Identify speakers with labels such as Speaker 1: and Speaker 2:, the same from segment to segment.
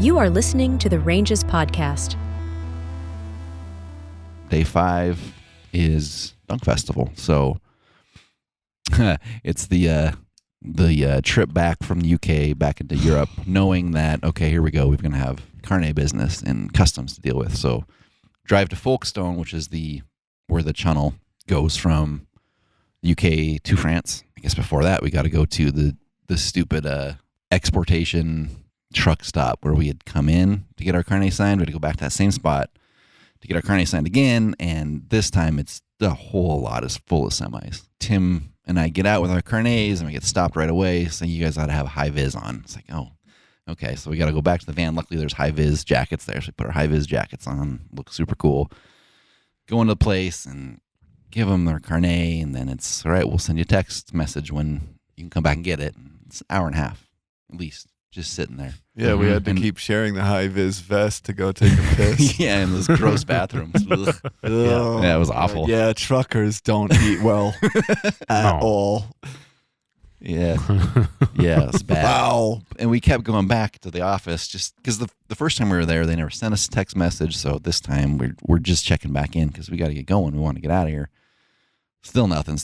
Speaker 1: You are listening to the Ranges Podcast.
Speaker 2: Day 5 is Dunk Festival. So it's the trip back from the UK back into Europe, knowing that, okay, here we go. We're going to have carnet business and customs to deal with. So drive to Folkestone, which is where the channel goes from UK to France. I guess before that, we got to go to the stupid exportation truck stop where we had come in to get our carnet signed. We had to go back to that same spot to get our carnet signed again, and this time it's the whole lot is full of semis. Tim and I get out with our carnets, and we get stopped right away, saying you guys ought to have a high-vis on. It's like, oh, okay, so we got to go back to the van. Luckily, there's high-vis jackets there, so we put our high-vis jackets on. Look super cool. Go into the place and give them their carnet, and then it's, all right, we'll send you a text message when you can come back and get it. It's an hour and a half, at least, just sitting there.
Speaker 3: Yeah, we had to keep sharing the high-vis vest to go take a piss.
Speaker 2: Yeah, in those gross bathrooms. Ugh. Yeah, it was awful.
Speaker 3: Yeah, truckers don't eat well at all.
Speaker 2: Yeah. Yeah, it's bad.
Speaker 3: Wow.
Speaker 2: And we kept going back to the office just because the first time we were there, they never sent us a text message. So this time we're just checking back in because we got to get going. We want to get out of here. Still nothing.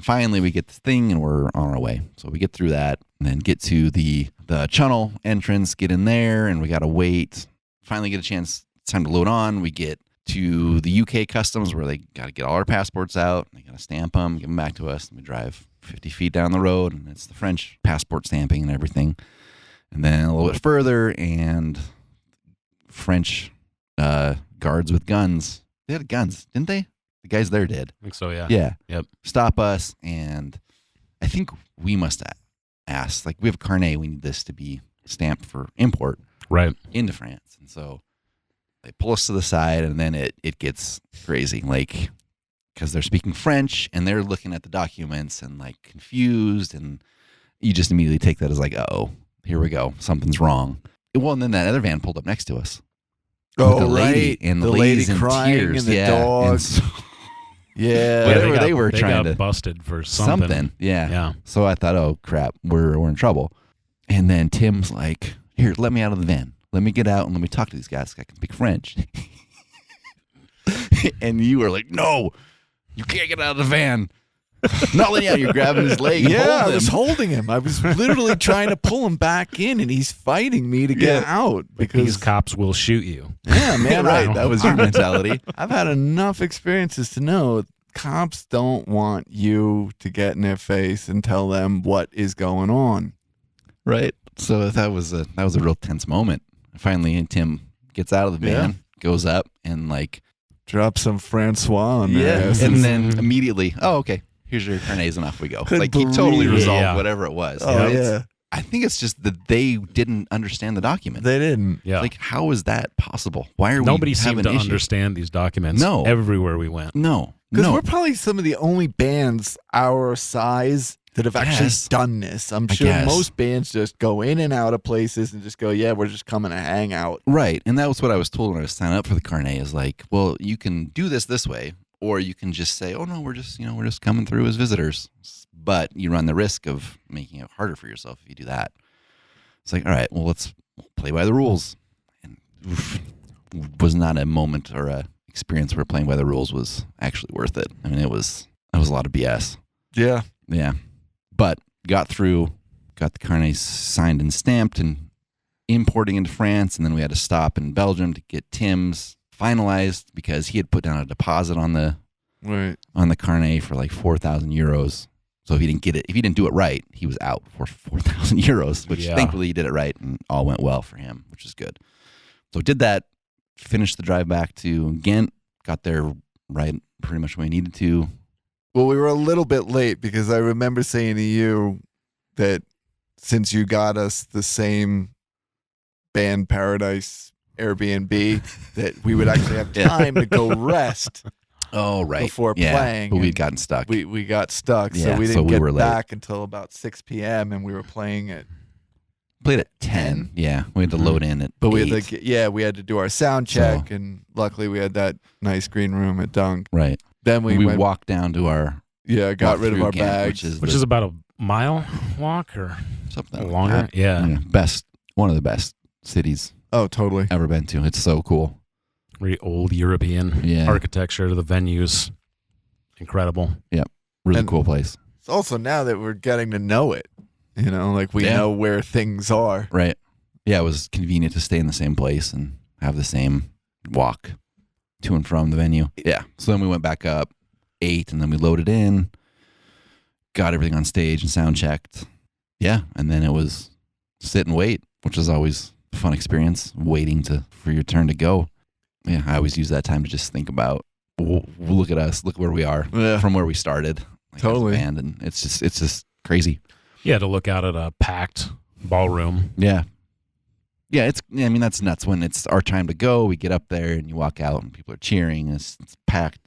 Speaker 2: Finally, we get this thing and we're on our way. So we get through that and then get to the channel entrance, get in there, and we got to wait. Finally get a chance. It's time to load on. We get to the UK customs where they got to get all our passports out. They got to stamp them, give them back to us. And we drive 50 feet down the road, and it's the French passport stamping and everything. And then a little bit further, and French guards with guns. They had guns, didn't they? The guys there did.
Speaker 4: I think so, yeah.
Speaker 2: Yeah.
Speaker 4: Yep.
Speaker 2: Stop us, and I think we must ask, like, we have a carnet, we need this to be stamped for import
Speaker 4: Right.
Speaker 2: into France. And so they pull us to the side, and then it gets crazy, like, because they're speaking French, and they're looking at the documents and, like, confused, and you just immediately take that as, like, uh-oh, here we go, something's wrong. Well, and then that other van pulled up next to us.
Speaker 3: Oh,
Speaker 2: the lady,
Speaker 3: right.
Speaker 2: And
Speaker 3: the
Speaker 2: lady's
Speaker 3: lady
Speaker 2: in
Speaker 3: crying
Speaker 2: tears.
Speaker 3: and the dog.
Speaker 2: And so,
Speaker 3: yeah.
Speaker 2: Whatever
Speaker 4: they
Speaker 2: were trying
Speaker 4: got
Speaker 2: to
Speaker 4: busted for something.
Speaker 2: Yeah.
Speaker 4: Yeah.
Speaker 2: So I thought, oh crap, we're in trouble. And then Tim's like, here, let me out of the van. Let me get out and let me talk to these guys. I can speak French. And you were like, no, you can't get out of the van. Not letting you out. You're grabbing his leg. And
Speaker 3: Yeah,
Speaker 2: holding
Speaker 3: I
Speaker 2: him.
Speaker 3: was holding him. I was literally trying to pull him back in, and he's fighting me to get out because
Speaker 4: These cops will shoot you.
Speaker 3: yeah, man,
Speaker 2: Right, that was your mentality.
Speaker 3: I've had enough experiences to know cops don't want you to get in their face and tell them what is going on.
Speaker 2: Right. So that was a real tense moment. Finally, Tim gets out of the van, goes up, and like
Speaker 3: drop some Francois on their asses.
Speaker 2: and then immediately, oh, okay, here's your carnets, and off we go.
Speaker 3: Couldn't
Speaker 2: Like he totally
Speaker 3: believe it.
Speaker 2: resolved
Speaker 4: Yeah.
Speaker 2: whatever it was.
Speaker 3: Oh,
Speaker 2: You know,
Speaker 3: yeah.
Speaker 2: I think it's just that they didn't understand the document.
Speaker 3: They didn't.
Speaker 4: Yeah.
Speaker 2: Like, how is that possible? Why are
Speaker 4: Nobody
Speaker 2: we having
Speaker 4: seemed to
Speaker 2: issues?
Speaker 4: understand these documents.
Speaker 2: No.
Speaker 4: Everywhere we went.
Speaker 2: No,
Speaker 3: Because
Speaker 2: no.
Speaker 3: we're probably some of the only bands our size that have actually
Speaker 2: Yes.
Speaker 3: done this. I'm
Speaker 2: I
Speaker 3: sure
Speaker 2: guess.
Speaker 3: most bands just go in and out of places and just go, yeah, we're just coming to hang out.
Speaker 2: Right, and that was what I was told when I was signing up for the carnet. Is like, well, you can do this way, or you can just say, oh no, we're just coming through as visitors. But you run the risk of making it harder for yourself if you do that. It's like, all right, well, let's play by the rules. And was not a moment or a experience where playing by the rules was actually worth it. I mean, it was a lot of BS.
Speaker 3: Yeah.
Speaker 2: Yeah, but got through, got the carnets signed and stamped and importing into France, and then we had to stop in Belgium to get Tim's finalized because he had put down a deposit on the carnet for like 4,000 euros. So if he didn't do it right, he was out for 4,000 euros, which thankfully he did it right and all went well for him, which is good. So did that, finished the drive back to Ghent, got there right pretty much when we needed to.
Speaker 3: Well, we were a little bit late because I remember saying to you that since you got us the same Band Paradise Airbnb, that we would actually have time to go rest.
Speaker 2: Oh, right.
Speaker 3: Before
Speaker 2: yeah,
Speaker 3: playing.
Speaker 2: But we'd
Speaker 3: and
Speaker 2: gotten stuck.
Speaker 3: We got stuck,
Speaker 2: Yeah,
Speaker 3: so we
Speaker 2: so
Speaker 3: didn't
Speaker 2: we
Speaker 3: get
Speaker 2: were late.
Speaker 3: back until about 6 p.m. and we were playing at.
Speaker 2: Played at 10. Yeah, we had to load in at
Speaker 3: But
Speaker 2: 8.
Speaker 3: we had to do our sound check, and luckily we had that nice green room at Dunk.
Speaker 2: Right.
Speaker 3: Then we went,
Speaker 2: walked down to our
Speaker 3: got rid of
Speaker 2: through
Speaker 3: our
Speaker 2: Ghent,
Speaker 3: bags.
Speaker 4: Which is about a mile walk or
Speaker 2: something like
Speaker 4: longer.
Speaker 2: that.
Speaker 4: Yeah.
Speaker 2: One of the best cities
Speaker 3: Oh, totally.
Speaker 2: ever been to. It's so cool.
Speaker 4: Very old European
Speaker 2: Yeah.
Speaker 4: architecture. The venues, incredible.
Speaker 2: Really
Speaker 3: And-
Speaker 2: cool place.
Speaker 3: It's also now that we're getting to know it, like we
Speaker 2: Yeah.
Speaker 3: know where things are.
Speaker 2: Right. Yeah, it was convenient to stay in the same place and have the same walk to and from the venue. Yeah. So then we went back up, ate, and then we loaded in, got everything on stage and sound checked. Yeah. And then it was sit and wait, which is always a fun experience, waiting for your turn to go. Yeah. I always use that time to just think about, look at us, look where we are
Speaker 3: Yeah.
Speaker 2: from where we started. Like,
Speaker 3: Totally.
Speaker 2: as a band, and it's just crazy.
Speaker 4: Yeah, to look out at a packed ballroom.
Speaker 2: Yeah. Yeah, I mean, that's nuts when it's our time to go. We get up there and you walk out and people are cheering. It's packed.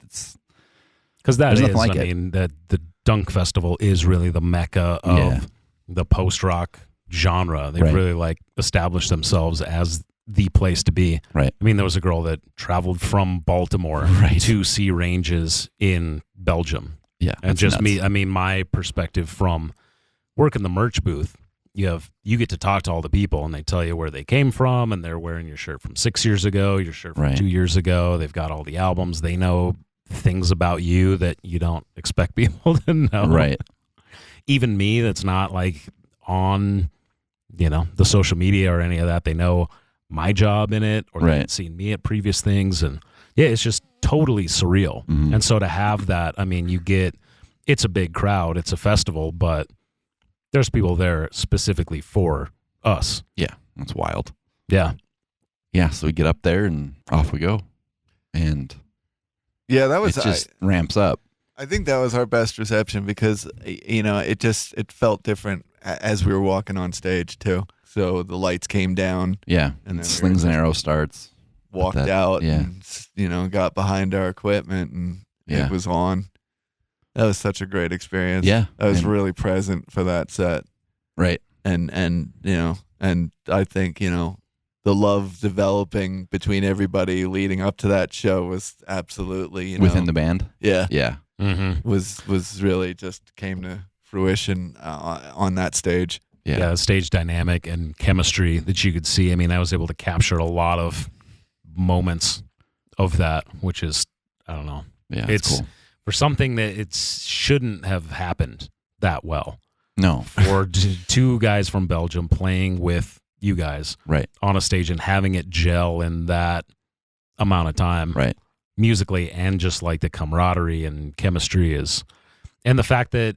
Speaker 4: Because that
Speaker 2: There's
Speaker 4: is,
Speaker 2: nothing like
Speaker 4: I
Speaker 2: it.
Speaker 4: mean, that the Dunk Festival is really the mecca of
Speaker 2: Yeah.
Speaker 4: the post-rock genre. They've
Speaker 2: Right.
Speaker 4: really established themselves as the place to be.
Speaker 2: Right.
Speaker 4: I mean, there was a girl that traveled from Baltimore
Speaker 2: Right.
Speaker 4: to see Ranges in Belgium.
Speaker 2: Yeah.
Speaker 4: And
Speaker 2: that's
Speaker 4: just
Speaker 2: nuts.
Speaker 4: me, I mean, my perspective from working the merch booth, you get to talk to all the people and they tell you where they came from, and they're wearing your shirt from 6 years ago, your shirt from
Speaker 2: Right.
Speaker 4: 2 years ago. They've got all the albums. They know things about you that you don't expect people to know.
Speaker 2: Right.
Speaker 4: Even me, that's not on, the social media or any of that. They know my job in it, or
Speaker 2: Right.
Speaker 4: they've seen me at previous things. And yeah, it's just totally surreal.
Speaker 2: Mhm.
Speaker 4: And so to have that, I mean, it's a big crowd, it's a festival, but there's people there specifically for us.
Speaker 2: Yeah. That's wild.
Speaker 4: Yeah.
Speaker 2: Yeah. So we get up there and off we go. And
Speaker 3: Yeah, that was
Speaker 2: it just ramps up.
Speaker 3: I think that was our best reception because it felt different as we were walking on stage too. So the lights came down,
Speaker 2: Yeah.
Speaker 3: And
Speaker 2: And
Speaker 3: then
Speaker 2: Slings
Speaker 3: we
Speaker 2: and
Speaker 3: were
Speaker 2: Arrows starts.
Speaker 3: walked
Speaker 2: That-
Speaker 3: out,
Speaker 2: yeah.
Speaker 3: and got behind our equipment, and
Speaker 2: Yeah.
Speaker 3: it was on. That was such a great experience.
Speaker 2: Yeah.
Speaker 3: I was
Speaker 2: And-
Speaker 3: really present for that set,
Speaker 2: Right.
Speaker 3: and I think the love developing between everybody leading up to that show was absolutely
Speaker 2: Within the band.
Speaker 3: yeah
Speaker 2: Yeah.
Speaker 4: Mm-hmm.
Speaker 3: was really just came to fruition on that stage.
Speaker 2: Yeah.
Speaker 4: Yeah, the stage dynamic and chemistry that you could see. I mean, I was able to capture a lot of moments of that, which is, I don't know,
Speaker 2: Yeah.
Speaker 4: It's-
Speaker 2: It's cool.
Speaker 4: for something that it shouldn't have happened that well.
Speaker 2: No.
Speaker 4: For two guys from Belgium playing with you guys
Speaker 2: Right.
Speaker 4: on a stage and having it gel in that amount of time,
Speaker 2: Right.
Speaker 4: musically, and just the camaraderie and chemistry is, and the fact that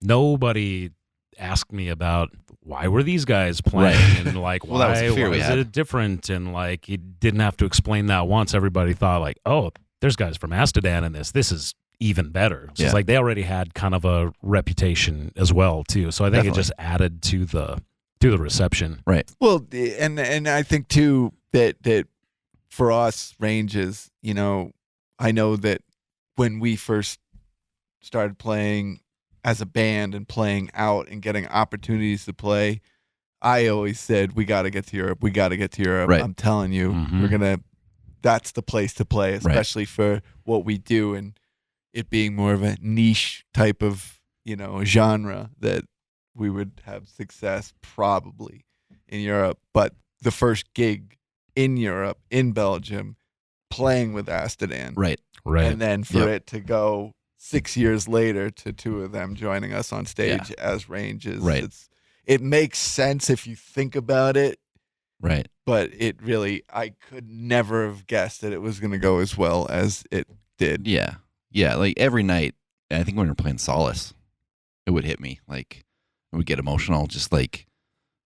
Speaker 4: nobody asked me about why were these guys playing
Speaker 2: Right.
Speaker 4: and
Speaker 2: Well, that was
Speaker 4: why
Speaker 2: a fear we
Speaker 4: was
Speaker 2: had.
Speaker 4: it different, and you didn't have to explain that once. Everybody thought oh, there's guys from Amsterdam in this is even better. So
Speaker 2: Yeah.
Speaker 4: it's they already had kind of a reputation as well too, so I think
Speaker 2: Definitely.
Speaker 4: it just added to the reception.
Speaker 2: Right.
Speaker 3: Well, and I think too that for us Ranges, I know that when we first started playing as a band and playing out and getting opportunities to play, I always said we got to get to Europe. We got to get to Europe.
Speaker 2: Right.
Speaker 3: I'm telling you,
Speaker 4: Mhm.
Speaker 3: that's the place to play, especially for what we do and it being more of a niche type of genre that we would have success probably in Europe. But the first gig in Europe, in Belgium, playing with Amsterdam,
Speaker 2: Right.
Speaker 4: Right.
Speaker 3: and then for
Speaker 2: Yep.
Speaker 3: it to go 6 years later to two of them joining us on stage as Ranges,
Speaker 2: Right.
Speaker 3: it makes sense if you think about it,
Speaker 2: Right.
Speaker 3: but I could never have guessed that it was going to go as well as it did.
Speaker 2: Yeah. Yeah. Every night, I think when we were playing Solace, it would hit me. I would get emotional just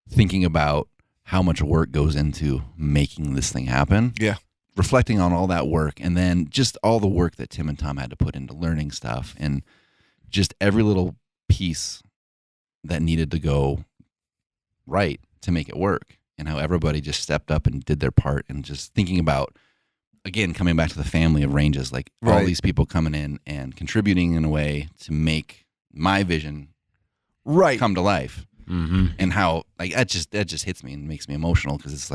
Speaker 2: thinking about how much work goes into making this thing happen.
Speaker 3: Yeah.
Speaker 2: Reflecting on all that work, and then just all the work that Tim and Tom had to put into learning stuff, and just every little piece that needed to go right to make it work, and how everybody just stepped up and did their part, and just thinking about, again, coming back to the family of Ranges, all
Speaker 3: Right.
Speaker 2: these people coming in and contributing in a way to make my vision
Speaker 3: Right.
Speaker 2: come to life,
Speaker 4: Mm-hmm.
Speaker 2: and how that just hits me and makes me emotional, because it's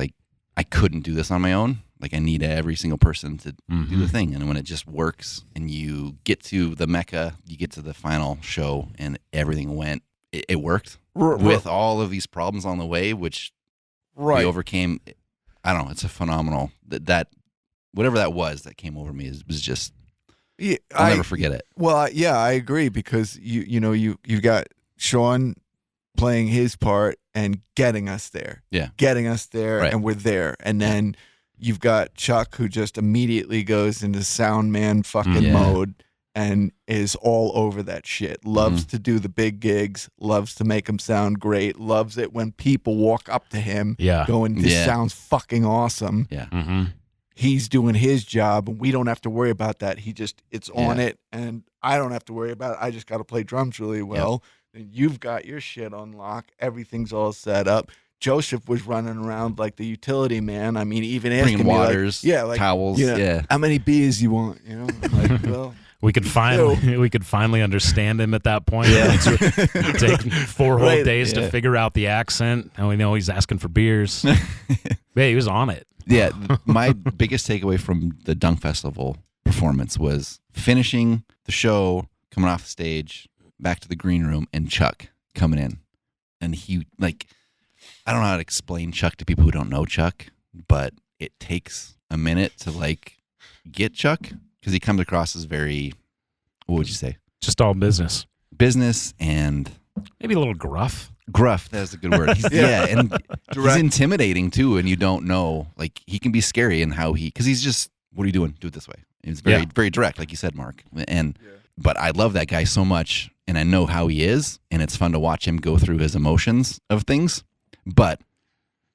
Speaker 2: I couldn't do this on my own. I need every single person to do the thing, and when it just works and you get to the Mecca, you get to the final show, and everything went, it worked with all of these problems on the way, which
Speaker 3: Right.
Speaker 2: We overcame. I don't know. It's a phenomenal that whatever that was that came over me was just.
Speaker 3: Yeah,
Speaker 2: I'll never forget it.
Speaker 3: Well, yeah, I agree because you got Sean playing his part and getting us there.
Speaker 2: Yeah.
Speaker 3: Getting us there,
Speaker 2: Right.
Speaker 3: and we're there. And then you've got Chuck, who just immediately goes into sound man fucking
Speaker 2: Yeah.
Speaker 3: mode and is all over that shit. Loves to do the big gigs, loves to make them sound great, loves it when people walk up to him going, this
Speaker 2: Yeah.
Speaker 3: sounds fucking awesome.
Speaker 2: Yeah.
Speaker 4: Mm-hmm.
Speaker 3: He's doing his job, and we don't have to worry about that. It's on
Speaker 2: Yeah.
Speaker 3: it, and I don't have to worry about it. I just got to play drums really well. And you've got your shit on lock. Everything's all set up. Joseph was running around like the utility man. I mean, even asking
Speaker 2: Bringing
Speaker 3: me
Speaker 2: waters,
Speaker 3: like,
Speaker 2: towels.
Speaker 3: you know,
Speaker 2: Yeah.
Speaker 3: how many beers you want? You know, I'm like, well,
Speaker 4: We could finally understand him at that point.
Speaker 2: Yeah.
Speaker 4: It'd take 4 whole
Speaker 3: Right.
Speaker 4: days to figure out the accent. And we know he's asking for beers. Yeah, he was on it.
Speaker 2: Yeah, my biggest takeaway from the Dunk Festival performance was finishing the show, coming off the stage, back to the green room, and Chuck coming in. And he, like, I don't know how to explain Chuck to people who don't know Chuck, but it takes a minute to, like, get Chuck because he comes across as very, what would you say?
Speaker 4: Just all business.
Speaker 2: Business and
Speaker 4: Maybe a little gruff.
Speaker 2: gruff. That's a good word. And he's intimidating too, and you don't know. Like, he can be scary in how because he's just, what are you doing? Do it this way. It's very, very direct, like you said, Mark. But I love that guy so much, and I know how he is, and it's fun to watch him go through his emotions of things. But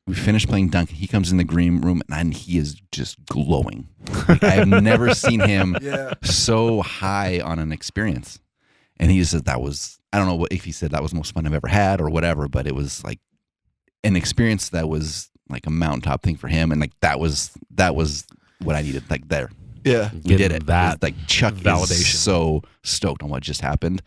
Speaker 2: we finished playing Dunk. He comes in the green room, and he is just glowing. Like, I've never seen him so high on an experience. And he just said that was, I don't know if he said that was the most fun I've ever had or whatever, but it was like an experience that was like a mountaintop thing for him. And like that was what I needed. Like there.
Speaker 3: yeah.
Speaker 2: We did it.
Speaker 4: That
Speaker 2: like Chuck
Speaker 4: validation.
Speaker 2: is so stoked on what just happened.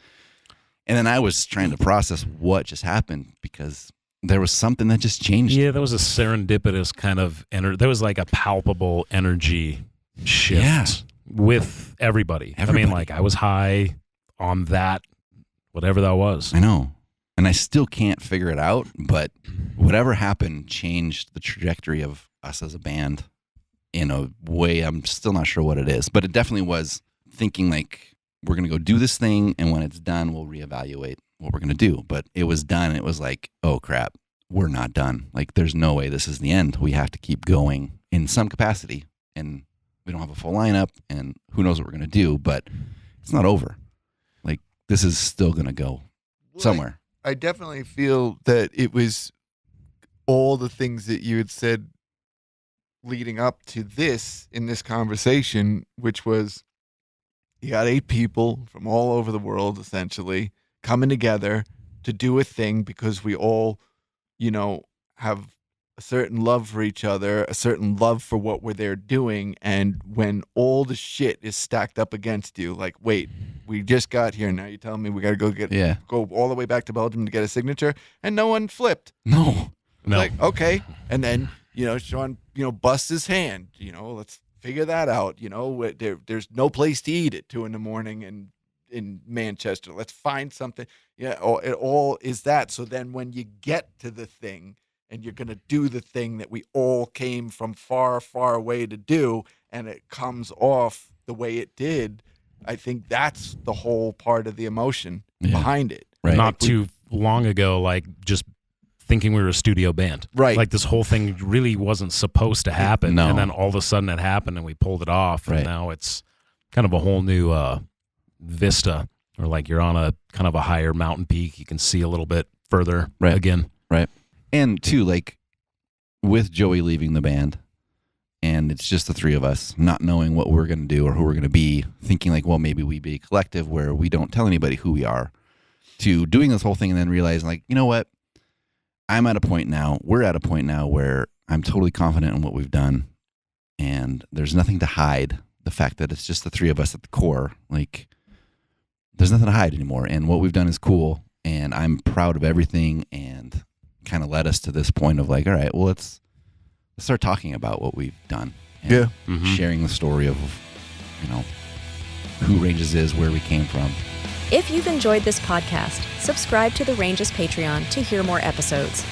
Speaker 2: And then I was trying to process what just happened because there was something that just changed.
Speaker 4: Yeah, there was a serendipitous kind of there was like a palpable energy shift with everybody. I mean, like I was high on that, whatever that was.
Speaker 2: I know. And I still can't figure it out, but whatever happened changed the trajectory of us as a band in a way I'm still not sure what it is. But it definitely was thinking like, we're going to go do this thing, and when it's done, we'll reevaluate what we're going to do. But it was done, and it was like, oh, crap, we're not done. Like, there's no way this is the end. We have to keep going in some capacity. And we don't have a full lineup, and who knows what we're going to do, but it's not over. Like, this is still going to go somewhere.
Speaker 3: I definitely feel that it was all the things that you had said leading up to this in this conversation, which was you got 8 people from all over the world essentially coming together to do a thing because we all, have a certain love for each other, a certain love for what we're there doing. And when all the shit is stacked up against you, like, wait, we just got here. Now you're telling me we got to go all the way back to Belgium to get a signature, and no one flipped.
Speaker 2: No.
Speaker 3: Like, okay. And then, Sean, busts his hand, let's figure that out. There's no place to eat at 2 a.m. in Manchester. Let's find something. Yeah. It all is that. So then when you get to the thing and you're going to do the thing that we all came from far, far away to do, and it comes off the way it did, I think that's the whole part of the emotion behind it.
Speaker 2: Right.
Speaker 4: Not too long ago, like just thinking we were a studio band.
Speaker 3: Right.
Speaker 4: Like this whole thing really wasn't supposed to happen.
Speaker 2: No.
Speaker 4: And then all of a sudden it happened and we pulled it off.
Speaker 2: Right.
Speaker 4: And now it's kind of a whole new vista, or like you're on a kind of a higher mountain peak. You can see a little bit further again.
Speaker 2: Right. And too, like with Joey leaving the band and it's just the 3 of us, not knowing what we're going to do or who we're going to be, thinking like, well, maybe we be a collective where we don't tell anybody who we are, to doing this whole thing and then realizing like, you know what? I'm at a point now, we're at a point now where I'm totally confident in what we've done and there's nothing to hide. The fact that it's just the 3 of us at the core, like there's nothing to hide anymore. And what we've done is cool. And I'm proud of everything and kind of led us to this point of like, all right, well, let's start talking about what we've done. And sharing the story of, who Ranges is, where we came from.
Speaker 1: If you've enjoyed this podcast, subscribe to the Ranges Patreon to hear more episodes.